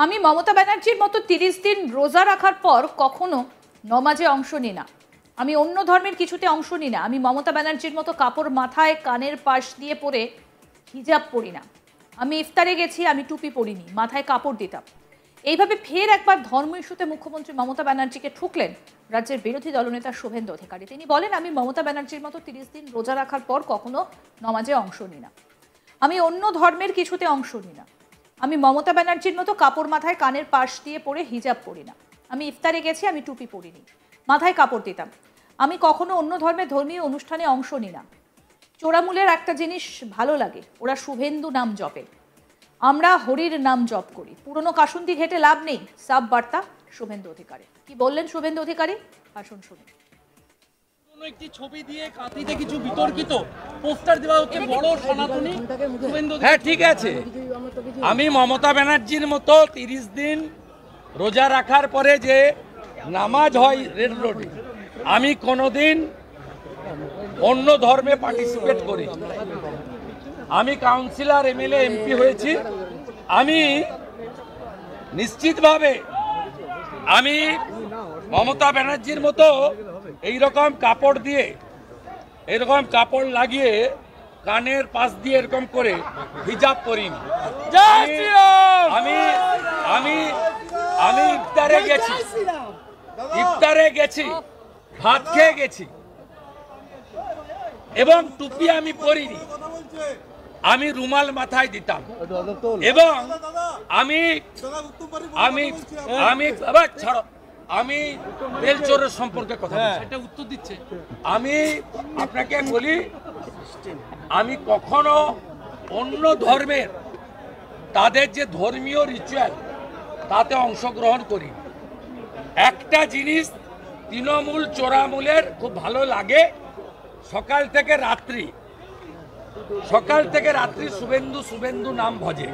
আমি মমতা ব্যানার্জির মতো 30 দিন রোজা রাখার পর কখনো নমাজে অংশ নিই না। আমি অন্য ধর্মের কিছুতে অংশ নিই না। আমি মমতা ব্যানার্জির মতো কাপড় মাথায় কানের পাশ দিয়ে পরে হিজাব পরি না। আমি ইফতারে গেছি, আমি টুপি পরিনি, মাথায় কাপড় দিতাম। এইভাবে ফের একবার ধর্ম ইস্যুতে মুখ্যমন্ত্রী মমতা ব্যানার্জিকে ঠুকলেন রাজ্যের বিরোধী দলনেতা শুভেন্দু অধিকারী। তিনি বলেন, আমি মমতা ব্যানার্জির মতো 30 দিন রোজা রাখার পর কখনো নমাজে অংশ নিই না। আমি অন্য ধর্মের কিছুতে অংশ নিই না। আমি মমতা ব্যানার্জির মতো কাপড় মাথায় কানের পাশ দিয়ে পরে হিজাব পরি না। আমি ইফতারে গেছি, আমি টুপি পরিনি, মাথায় কাপড় দিতাম। আমি কখনো অন্য ধর্মের ধর্মীয় অনুষ্ঠানে অংশ নিই না। চোরামূলের একটা জিনিস ভালো লাগে, ওরা শুভেন্দু নাম জপে, আমরা হরির নাম জপ করি। পুরনো কাসুন্দি ঘেটে লাভ নেই, সাব বার্তা শুভেন্দু অধিকারী। কি বললেন শুভেন্দু অধিকারী, আসুন শুনুন। একটি ছবি দিয়ে কাঁথিতে কিছু বিতর্কিত পোস্টার দেওয়া হচ্ছে বড় সনাতনী শুভেন্দু। হ্যাঁ, ঠিক আছে, আমি মমতা ব্যানার্জির মতো 30 দিন রোজা রাখার পরে যে নামাজ হয় রেড রোডে, আমি কোনোদিন অন্য ধর্মে পার্টিসিপেট করি। আমি কাউন্সিলর, এমএলএ, এমপি হয়েছি। আমি নিশ্চিতভাবে আমি মমতা ব্যানার্জির মতো এইরকম কাপড় দিয়ে, এরকম কাপড় লাগিয়ে কানের পাশ দিয়ে এরকম করে হিজাব পরিনি। আমি আমি আমি ইফতারে গেছি, ভাত খেয়ে গেছি, এবং টুপি আমি পরিনি। আমি রুমাল মাথায় দিতাম, এবং আমি আমি আমি ছাড়ো, আমি বেলচোরের সম্পর্কে কথা সেটা উত্তর দিচ্ছে। আমি আপনাকে বলি, আমি কখনো অন্য ধর্মের তাদের যে ধর্মীয় রিচুয়াল তাতে অংশগ্রহণ করি। একটা জিনিস তৃণমূল চোরামূলের খুব ভালো লাগে, সকাল থেকে রাত্রি শুভেন্দু শুভেন্দু নাম ভজে।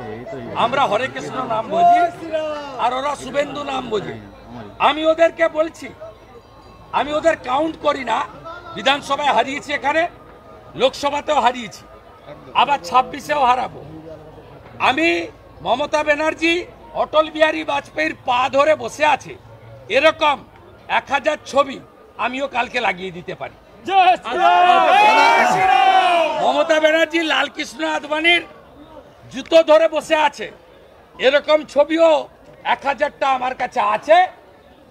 আমরা হরে কৃষ্ণ নাম ভজি, আর ওরা শুভেন্দু নাম ভজে। আমি ওদেরকে বলছি, আমি ওদের কাউন্ট করি না। বিধানসভায় হারিয়েছি, এখানে লোকসভাতেও হারিয়েছি, আবার 26-এও হারাবো। আমি মমতা ব্যানার্জি অটল বিহারী বাজপেয়ীর পা ধরে বসে আছে, এরকম 1000 ছবি আমিও কালকে লাগিয়ে দিতে পারি। মমতা ব্যানার্জি লালকৃষ্ণ আদবানির জুতো ধরে বসে আছে, এরকম ছবিও 1000টা আমার কাছে আছে।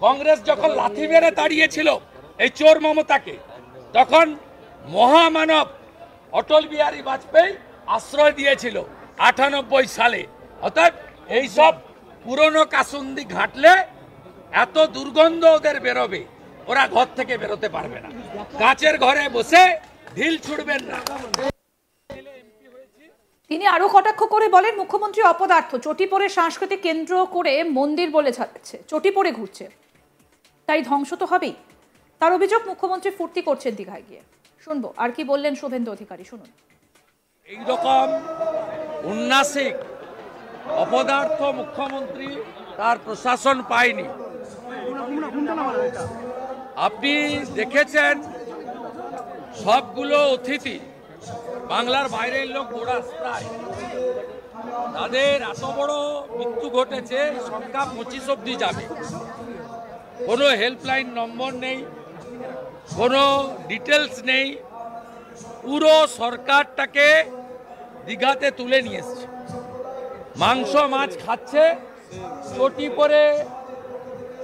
কংগ্রেস যখন লাথি মেরে তাড়িয়েছিল এই চোর মমতাকে, তখন মহামানব অটল বিহারী বাজপেয়ী আশ্রয় দিয়েছিল 98 সালে। অর্থাৎ এইসব পুরনো কাসুন্দি ঘাটলে এত দুর্গন্ধ ওদের বেরোবে, ওরা ঘর থেকে বেরোতে পারবে না। কাঁচের ঘরে বসে ঢিল ছুড়বেন না। তিনি আরো কটাক্ষ করে বলেন, মুখ্যমন্ত্রী অপদার্থ, চটি পরে সাংস্কৃতিক কেন্দ্র করে মন্দির বলে ছাড়ছে, চটি পরে ঘুরছে, তাই ধ্বংস তো হবেই। তার অভিযোগ, মুখ্যমন্ত্রী ফুর্তি করছেন দীঘায় গিয়ে। শুনবো আর কি বললেন শুভেন্দু অধিকারী, শুনুন। এইরকম উন্নাসিক অপদার্থ মুখ্যমন্ত্রী তার প্রশাসন পায়নি। আপনি দেখেছেন সবগুলো অতিথি বাংলার বাইরের লোক, প্রায় তাদের এত বড় মৃত্যু ঘটেছে, সংখ্যা 25 অব্দি যাবে। কোনো হেল্পলাইন নম্বর নেই, কোনো ডিটেলস নেই। পুরো সরকারটাকে দীঘাতে তুলে নিয়ে এসছে, মাংস মাছ খাচ্ছে, চটি পরে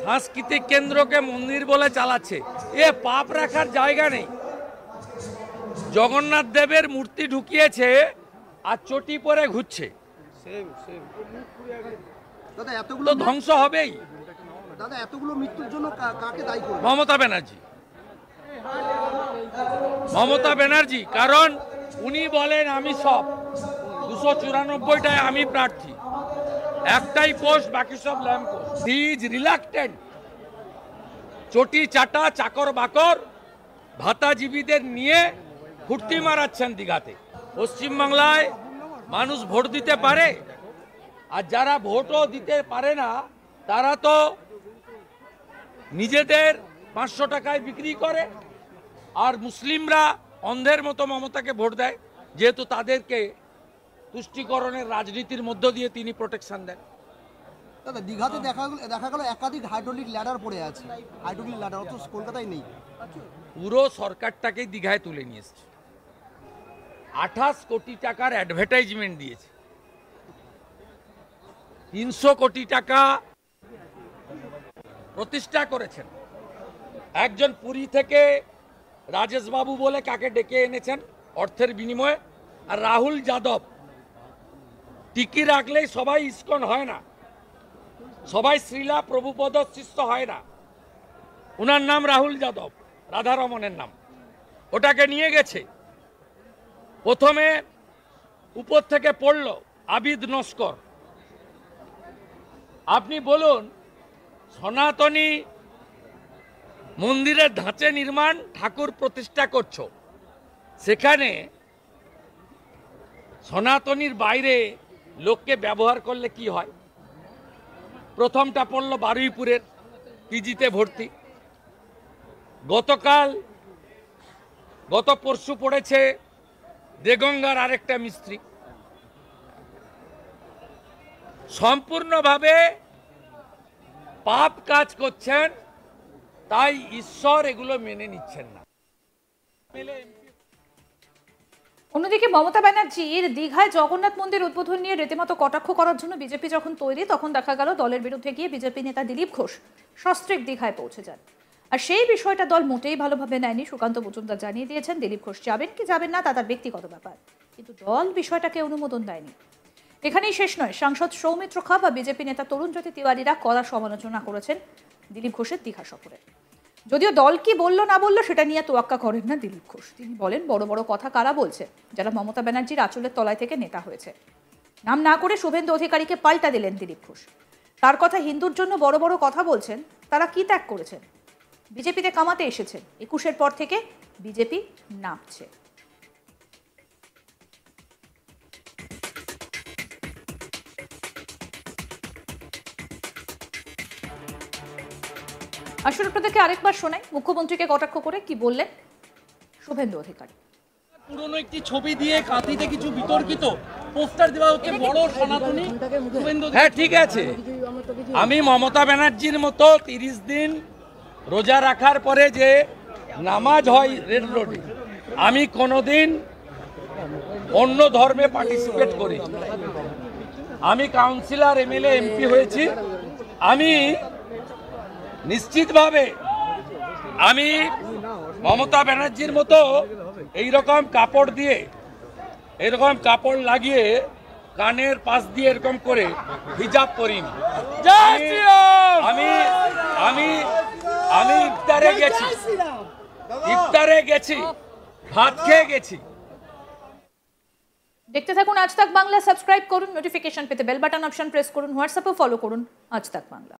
সাংস্কৃতিক কেন্দ্রকে মন্দির বলে চালাচ্ছে। এ পাপ রাখার জায়গা নেই। জগন্নাথ দেবের মূর্তি ঢুকিয়েছে আর চটি পরে ঘুরছে, তো ধ্বংস হবেই। দাদা, এতগুলো মৃত্যুর জন্য কাকে দায়ী করবেন? মমতা ব্যানার্জি, কারণ উনি বলেন আমি সব 294টায় আমি প্রার্থী, একটাই পোস্ট, বাকি সব lamp post. He is reluctant. চটি চাটা চাকর বাকর ভাতাজীবীদের নিয়ে ফুর্তি মারাচ্ছেন দীঘাতে। পশ্চিমবাংলায় মানুষ ভোট দিতে পারে, আর যারা ভোটও দিতে পারে না তারা তো নিজেদের 500 টাকায় বিক্রি করে, আর মুসলিমরা অন্ধের মতো মমতাকে ভোট দেয়, যেহেতু তাদেরকে তুষ্টিকরণের রাজনীতির মধ্য দিয়ে তিনি প্রোটেকশন দেন। দাদা দীঘাতে দেখা গেল একাধিক হাইড্রোলিক ল্যাডার পড়ে আছে, হাইড্রোলিক ল্যাডার অথচ কলকাতায় নেই। পুরো সরকারটাকেই দীঘায় তুলে নিয়ে এসছে, 28 কোটি টাকার অ্যাডভার্টাইজমেন্ট দিয়েছে, 300 কোটি টাকা প্রতিষ্ঠা করেছেন। একজন পুরী থেকে রাজেশ বাবু বলে কাকে ডেকে এনেছেন অর্থের বিনিময়ে, আর রাহুল যাদব টিকি রাখলেই সবাই ইসকন হয় না, সবাই শ্রীলা প্রভুপদ শিষ্য হয় না। ওনার নাম রাহুল যাদব, রাধারমনের নাম। ওটাকে নিয়ে গেছে, প্রথমে উপর থেকে পড়ল আবিদ নস্কর। আপনি বলুন, সনাতনী মন্দিরের ধাঁচে নির্মাণ ঠাকুর প্রতিষ্ঠা করছো, সেখানে সনাতনীর বাইরে লোককে ব্যবহার করলে কি হয়? প্রথমটা পড়ল বারুইপুরের পিজিতে ভর্তি, গত পরশু পড়েছে দেগঙ্গার আরেকটা মিস্ত্রি। সম্পূর্ণভাবে পাপ কাজ করছেন, তাই ঈশ্বর এগুলো মেনে নিচ্ছেন না। অন্যদিকে মমতা ব্যানার্জির দীঘায় জগন্নাথ মন্দির উদ্বোধন নিয়ে রীতিমতো কটাক্ষ করার জন্য বিজেপি যখন তৈরি, তখন দেখা গেল দলের বিরুদ্ধে গিয়ে বিজেপি নেতা দিলীপ ঘোষ সস্ত্রীক দীঘায় পৌঁছে যান। আর সেই বিষয়টা দল মোটেই ভালোভাবে নেয়নি। সুকান্ত মজুমদার জানিয়ে দিয়েছেন দিলীপ ঘোষ যাবেন কি যাবেন না তা তার ব্যক্তিগত ব্যাপার, কিন্তু দল বিষয়টাকে অনুমোদন দেয়নি। এখানেই শেষ নয়, সাংসদ সৌমিত্র খা বা বিজেপি নেতা তরুণজ্যোতি তিওয়ারিরা কড়া সমালোচনা করেছেন দিলীপ ঘোষের দীঘা সফরে। যদিও দল কি বললো না বললো সেটা নিয়ে তোয়াক্কা করেন না দিলীপ ঘোষ। তিনি বলেন, বড় বড় কথা কারা বলছে? যারা মমতা ব্যানার্জির আঁচলের তলায় থেকে নেতা হয়েছে। নাম না করে শুভেন্দু অধিকারীকে পাল্টা দিলেন দিলীপ ঘোষ। তার কথা হিন্দুর জন্য বড় বড় কথা বলছেন, তারা কি ত্যাগ করেছেন? বিজেপিতে কামাতে এসেছেন, 21-এর পর থেকে বিজেপি নামছে। আসলে আপনাদেরকে আরেকবার শোনাই মুখ্যমন্ত্রীকে কটাক্ষ করে কি বললেন শুভেন্দু অধিকারী। পুরনো একটি ছবি দিয়ে কাঁথিতে কিছু বিতর্কিত পোস্টার দেওয়া হচ্ছে বড় সনাতনী শুভেন্দু। হ্যাঁ, ঠিক আছে, আমি মমতা ব্যানার্জির মতো 30 দিন রোজা রাখার পরে যে নামাজ হয় রেড রোডে, আমি কোনোদিন অন্য ধর্মে পার্টিসিপেট করি। আমি কাউন্সিলর, এমএলএ, এমপি হয়েছি। আমি নিশ্চিতভাবে আমি মমতা ব্যানার্জির মতো এইরকম কাপড় দিয়ে, এরকম কাপড় লাগিয়ে কানের পাশ দিয়ে এরকম করে হিজাব পরিনি। আমি আমি আমি ইফতারে গেছি, ভাত খেয়ে গেছি। দেখতে থাকুন আজ তাক বাংলা, সাবস্ক্রাইব করুন, নোটিফিকেশন পেতে বেল বাটন অপশন প্রেস করুন, হোয়াটসঅ্যাপে ফলো করুন আজ তাক বাংলা।